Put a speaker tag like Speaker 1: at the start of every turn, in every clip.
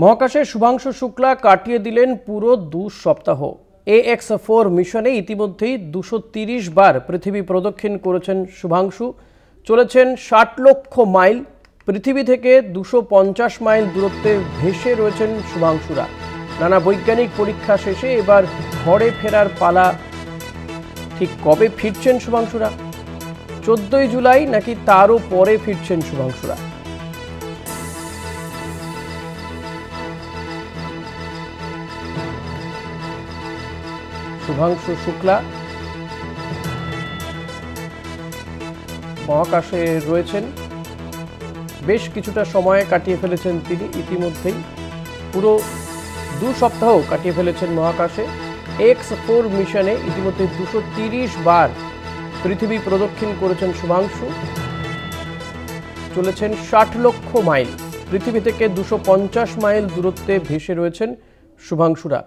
Speaker 1: মহাকাশে শুভাংশু শুক্লা কাটিয়ে দিলেন পুরো 2 সপ্তাহ। AX4 মিশনে ইতিমধ্যেই 230 বার পৃথিবী প্রদক্ষিণ করেছেন শুভাংশু। চলেছেন 60 লক্ষ মাইল। পৃথিবী থেকে 250 মাইল দূরত্বে ভেসে রয়েছেন শুভাংশুরা। নানা বৈজ্ঞানিক পরীক্ষা শেষে এবার ঘরে ফেরার পালা। ঠিক কবে ফিরছেন শুভাংশুরা? 14 জুলাই নাকি তারও পরে ফিরছেন শুভাংশুরা? শুভাংশু শুক্লা মহাকাশে রয়েছেন, বেশ কিছুটা সময় কাটিয়ে ফেলেছেন তিনি। ইতিমধ্যেই পুরো 2 সপ্তাহ কাটিয়ে ফেলেছেন মহাকাশে। AX4 মিশনে ইতিমধ্যে 230 বার পৃথিবী প্রদক্ষিণ করেছেন শুভাংশু। চলেছেন 60 লক্ষ মাইল। পৃথিবী থেকে 250 মাইল দূরত্বে ভেসে রয়েছেন শুভাংশুরা।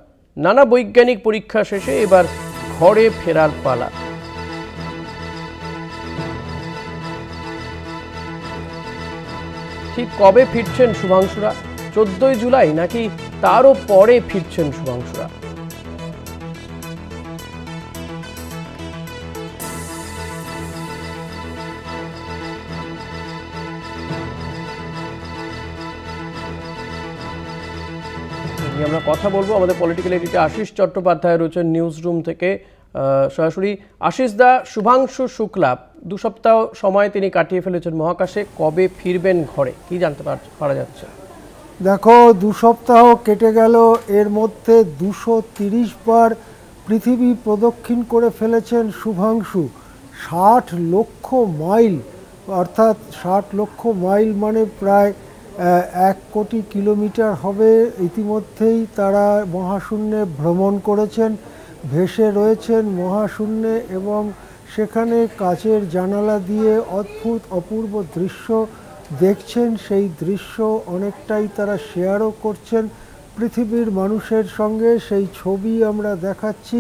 Speaker 1: নানা বৈজ্ঞানিক পরীক্ষা শেষে এবার ঘরে ফেরার পালা। ঠিক কবে ফিরছেন শুভাংশুরা? 14 জুলাই নাকি তারও পরে ফিরছেন শুভাংশুরা? আমরা কথা বলবো। আমাদের পলিটিক্যাল এডিটর আশিস চট্টোপাধ্যায় রয়েছেন নিউজ রুম থেকে সরাসরি। আশিস দা, শুভাংশু শুক্লা 2 সপ্তাহ সময় তিনি কাটিয়ে ফেলেছেন মহাকাশে, কবে ফিরবেন ঘরে কি জানতে পারা যাচ্ছে?
Speaker 2: দেখো, 2 সপ্তাহ কেটে গেল, এর মধ্যে 230 বার পৃথিবী প্রদক্ষিণ করে ফেলেছেন শুভাংশু। 60 লক্ষ মাইল, অর্থাৎ 60 লক্ষ মাইল মানে প্রায় 1 কোটি কিলোমিটার হবে। ইতিমধ্যেই তারা মহাশূন্যে ভ্রমণ করেছেন, ভেসে রয়েছেন মহাশূন্যে এবং সেখানে কাচের জানালা দিয়ে অদ্ভুত অপূর্ব দৃশ্য দেখছেন। সেই দৃশ্য অনেকটাই তারা শেয়ারও করছেন পৃথিবীর মানুষের সঙ্গে, সেই ছবি আমরা দেখাচ্ছি।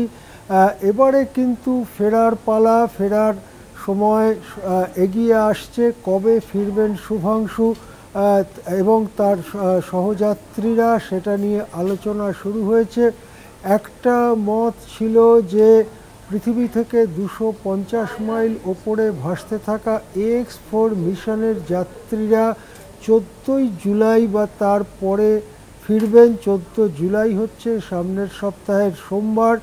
Speaker 2: এবারে কিন্তু ফেরার পালা, ফেরার সময় এগিয়ে আসছে। কবে ফিরবেন শুভাংশু এবং তার সহযাত্রীরা, সেটা নিয়ে আলোচনা শুরু হয়েছে। একটা মত ছিল যে পৃথিবী থেকে 250 মাইল ওপরে ভাসতে থাকা AX4 মিশনের যাত্রীরা 14 জুলাই বা তার পরে ফিরবেন। 14 জুলাই হচ্ছে সামনের সপ্তাহের সোমবার,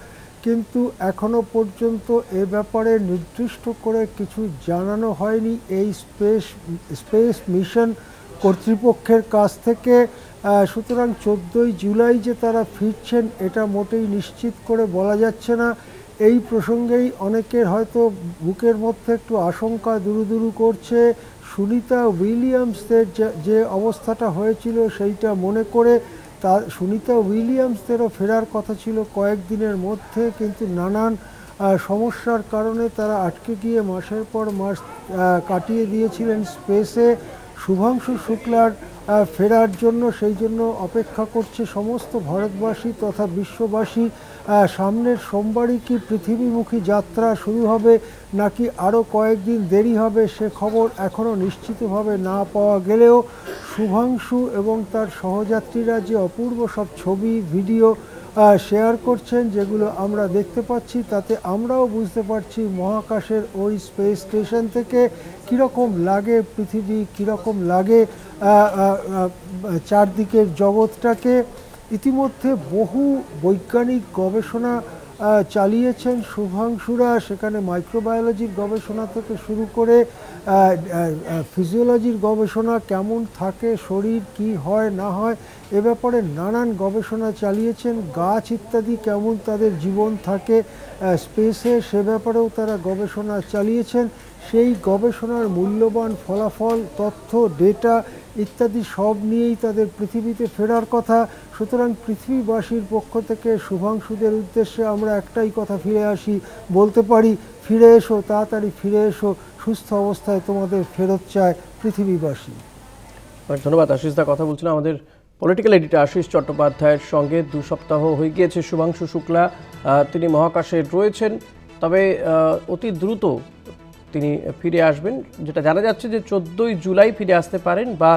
Speaker 2: কিন্তু এখনো পর্যন্ত এ ব্যাপারে নির্দিষ্ট করে কিছু জানানো হয়নি এই স্পেস মিশন কর্তৃপক্ষের কাছ থেকে। সুতরাং 14 জুলাই যে তারা ফিরছেন এটা মোটেই নিশ্চিত করে বলা যাচ্ছে না। এই প্রসঙ্গেই অনেকের হয়তো বুকের মধ্যে একটু আশঙ্কা দুরু করছে। সুনিতা উইলিয়ামসদের যে অবস্থাটা হয়েছিল সেইটা মনে করে, সুনিতা উইলিয়ামসদেরও ফেরার কথা ছিল কয়েকদিনের মধ্যে, কিন্তু নানান সমস্যার কারণে তারা আটকে গিয়ে মাসের পর মাস কাটিয়ে দিয়েছিলেন স্পেসে। শুভাংশু শুক্লার ফেরার জন্য, সেই জন্য অপেক্ষা করছে সমস্ত ভারতবাসী তথা বিশ্ববাসী। সামনের সোমবারই কি পৃথিবীমুখী যাত্রা শুরু হবে নাকি আরও কয়েকদিন দেরি হবে, সে খবর এখনও নিশ্চিতভাবে না পাওয়া গেলেও শুভাংশু এবং তার সহযাত্রীরা যে অপূর্ব সব ছবি ভিডিও শেয়ার করছেন, যেগুলো আমরা দেখতে পাচ্ছি, তাতে আমরাও বুঝতে পারছি মহাকাশের ওই স্পেস স্টেশন থেকে কীরকম লাগে পৃথিবী, কীরকম লাগে চারদিকের জগৎটাকে। ইতিমধ্যে বহু বৈজ্ঞানিক গবেষণা চালিয়েছেন শুভাংশুরা। সেখানে মাইক্রোবায়োলজির গবেষণা থেকে শুরু করে ফিজিওলজির গবেষণা, কেমন থাকে শরীর, কি হয় না হয় এ ব্যাপারে নানান গবেষণা চালিয়েছেন। গাছ ইত্যাদি কেমন তাদের জীবন থাকে স্পেসে, সে ব্যাপারেও তারা গবেষণা চালিয়েছেন। সেই গবেষণার মূল্যবান ফলাফল, তথ্য, ডেটা ইত্যাদি সব নিয়েই তাদের পৃথিবীতে ফেরার কথা। সুতরাং পৃথিবীবাসীর পক্ষ থেকে শুভাংশুদের উদ্দেশ্যে আমরা একটাই কথা বলতে পারি, ফিরে এসো, তাড়াতাড়ি ফিরে এসো, সুস্থ অবস্থায় তোমাদের ফেরত চায় পৃথিবীবাসী।
Speaker 1: ধন্যবাদ আশিস দা। কথা বলছিলাম আমাদের পলিটিক্যাল এডিটর আশিস চট্টোপাধ্যায়ের সঙ্গে। 2 সপ্তাহ হয়ে গিয়েছে শুভাংশু শুক্লা তিনি মহাকাশে রয়েছেন, তবে অতি দ্রুত তিনি ফিরে আসবেন। যেটা জানা যাচ্ছে যে 14 জুলাই ফিরে আসতে পারেন বা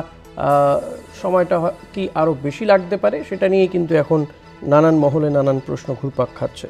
Speaker 1: সময়টা কি আরও বেশি লাগতে পারে, সেটা নিয়ে কিন্তু এখন নানান মহলে নানান প্রশ্ন ঘুরপাক খাচ্ছে।